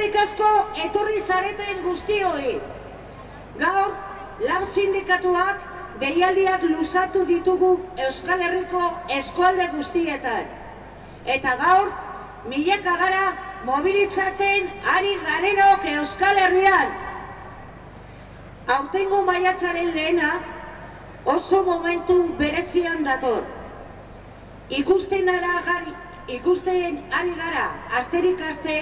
Eskerrik asko etorri zareten guztioi. Gaur, lan sindikatuak deialdiak luzatu ditugu Euskal Herriko eskualde guztietan. Eta gaur, milaka gara mobilizatzen ari garenok Euskal Herrian. Aurtengo maiatzaren lehena oso momentu berezian dator. Ikusten ari gara asterik aste,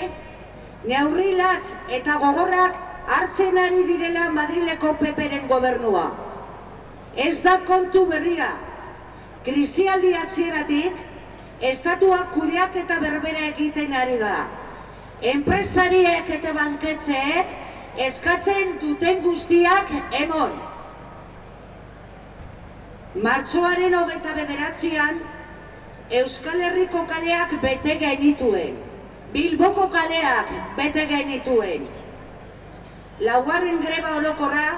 neurri latz eta gogorrak hartzen ari direla Madrileko PP-ren gobernua. Ez da kontu berria. Krisialdi hasieratik, estatuak kudeaketa berbera egiten ari da. Enpresariek eta banketxeek eskatzen duten guztiak emon. Martxoaren 29an, Euskal Herriko kaleak bete genituen. Bilboko kaleak bete genituen. Laugarren greba orokorra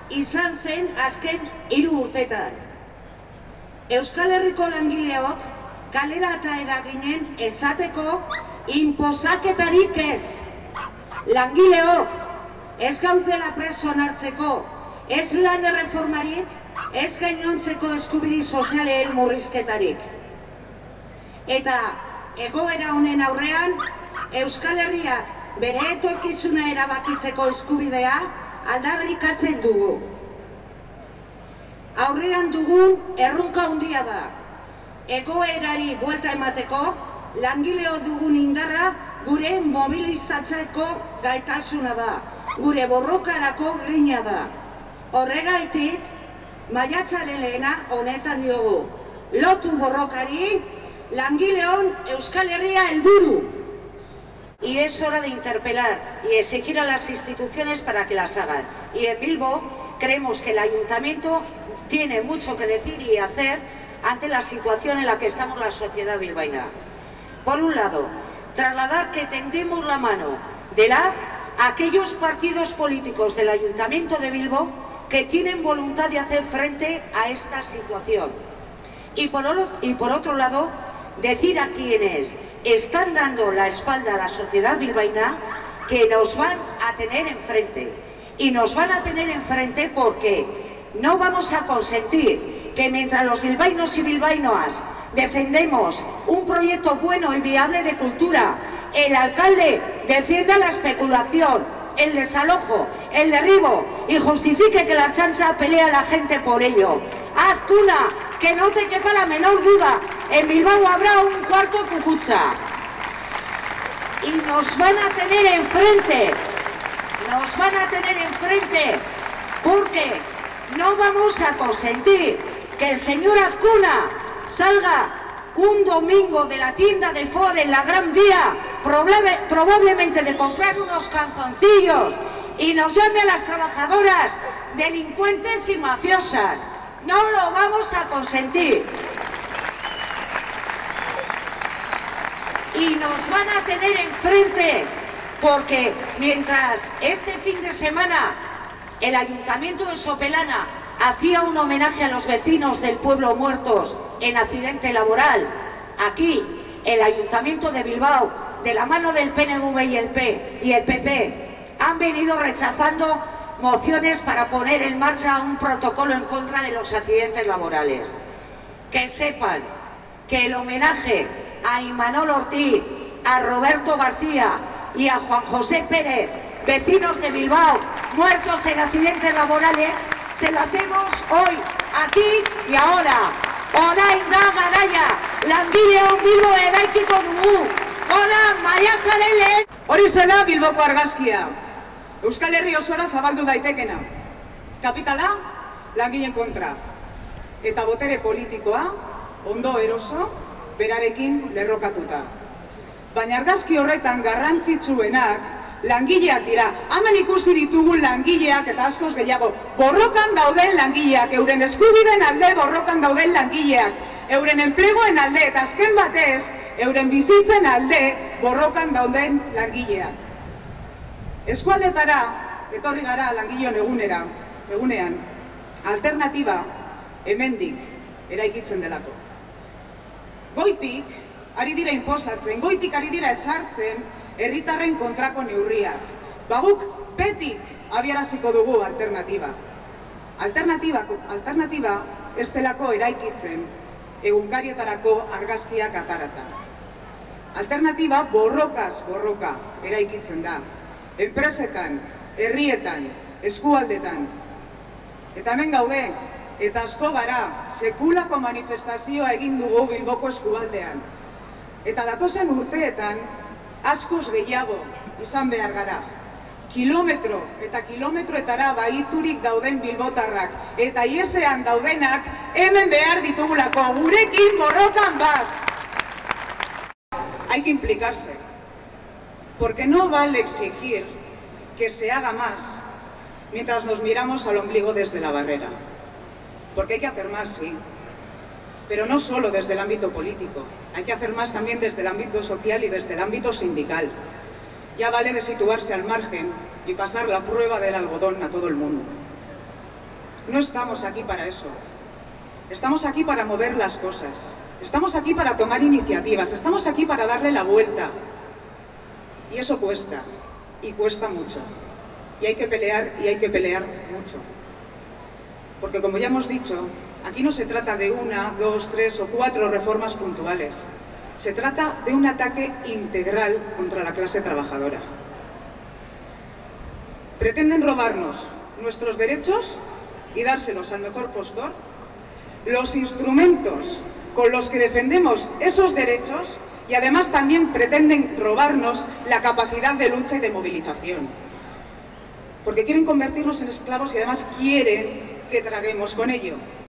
izan zen azken 3 urtetan. Euskal Herriko langileok kalera eta eraginen esateko inposaketarik ez. Langileok ez gaudela preso hartzeko, ez lan erreformarik, ez gainontzeko eskubide sozialen murrizketarik. Eta egoera honen aurrean, Euskal Herriak bere etorkizuna erabakitzeko eskubidea aldarrikatzen dugu. Aurrean dugun erronka handia da. Egoerari buelta emateko, langileo dugun indarra gure mobilizatzeko gaitasuna da, gure borrokarako grina da. Horregaitik, maiatzaren lehena honetan diogu. Lotu borrokari, langileon Euskal Herria helburu. Y es hora de interpelar y exigir a las instituciones para que las hagan. Y en Bilbo creemos que el Ayuntamiento tiene mucho que decir y hacer ante la situación en la que estamos la sociedad bilbaína. Por un lado, trasladar que tendemos la mano de LAD a aquellos partidos políticos del Ayuntamiento de Bilbo que tienen voluntad de hacer frente a esta situación. Y por otro lado, decir a quienes están dando la espalda a la sociedad bilbaína que nos van a tener enfrente. Y nos van a tener enfrente porque no vamos a consentir que mientras los bilbaínos y bilbaínoas defendemos un proyecto bueno y viable de cultura, el alcalde defienda la especulación, el desalojo, el derribo y justifique que la Ertzaintza pelea a la gente por ello. Haz cuna, que no te quepa la menor duda, en Bilbao habrá un cuarto Cucucha. Y nos van a tener enfrente, porque no vamos a consentir que el señor Azcuna salga un domingo de la tienda de Ford en la Gran Vía, probablemente de comprar unos calzoncillos, y nos llame a las trabajadoras delincuentes y mafiosas. No lo vamos a consentir. Y nos van a tener enfrente porque mientras este fin de semana el Ayuntamiento de Sopelana hacía un homenaje a los vecinos del pueblo muertos en accidente laboral, aquí el Ayuntamiento de Bilbao, de la mano del PNV y el PP, han venido rechazando mociones para poner en marcha un protocolo en contra de los accidentes laborales. Que sepan que el homenaje a Imanol Ortiz, a Roberto García y a Juan José Pérez, vecinos de Bilbao, muertos en accidentes laborales, se lo hacemos hoy, aquí y ahora. Orain da garaia, langileon Bilbo eraikiko dugu. Ona maiatzaren lehen. Hori zela Bilboko argazkia. Euskal Herri osora zabaldu daitekena. Kapitala, langileen kontra. Eta botere politikoa, ondo eroso, berarekin lerrokatuta. Baina argazki horretan garrantzitsuenak langileak dira. Hemen ikusi ditugun langileak eta askoz gehiago. Borrokan dauden langileak, euren eskubideen alde borrokan dauden langileak, euren enplegoen alde eta azken batez, euren bizitzen alde borrokan dauden langileak. Eskualdetara etorri gara langileon egunean, alternatiba hemendik eraikitzen delako. Goitik ari dira inposatzen, goitik ari dira esartzen herritarren kontrako neurriak. Guk beti abiaraziko dugu alternatiba. Alternatiba ez delako eraikitzen egunkarietarako argazkiak atarata. Alternatiba borrokaz borroka eraikitzen da. Enpresetan, herrietan, eskualdetan. Eta hemen gaude, eta asko gara, sekulako manifestazioa egin dugu Bilboko eskualdean. Eta datozen urteetan, askoz gehiago izan behar gara. Kilometro eta kilometroetara bahiturik dauden bilbotarrak eta iesean daudenak hemen behar ditugulako, gurekin borrokan bat. Hay que implicarse, porque no vale exigir que se haga más mientras nos miramos al ombligo desde la barrera. Porque hay que hacer más, sí, pero no solo desde el ámbito político, hay que hacer más también desde el ámbito social y desde el ámbito sindical. Ya vale de situarse al margen y pasar la prueba del algodón a todo el mundo. No estamos aquí para eso. Estamos aquí para mover las cosas. Estamos aquí para tomar iniciativas. Estamos aquí para darle la vuelta. Y eso cuesta. Y cuesta mucho. Y hay que pelear mucho. Porque como ya hemos dicho, aquí no se trata de 1, 2, 3 o 4 reformas puntuales. Se trata de un ataque integral contra la clase trabajadora. Pretenden robarnos nuestros derechos y dárselos al mejor postor. Los instrumentos con los que defendemos esos derechos y además también pretenden robarnos la capacidad de lucha y de movilización. Porque quieren convertirnos en esclavos y además quieren que traguemos con ello.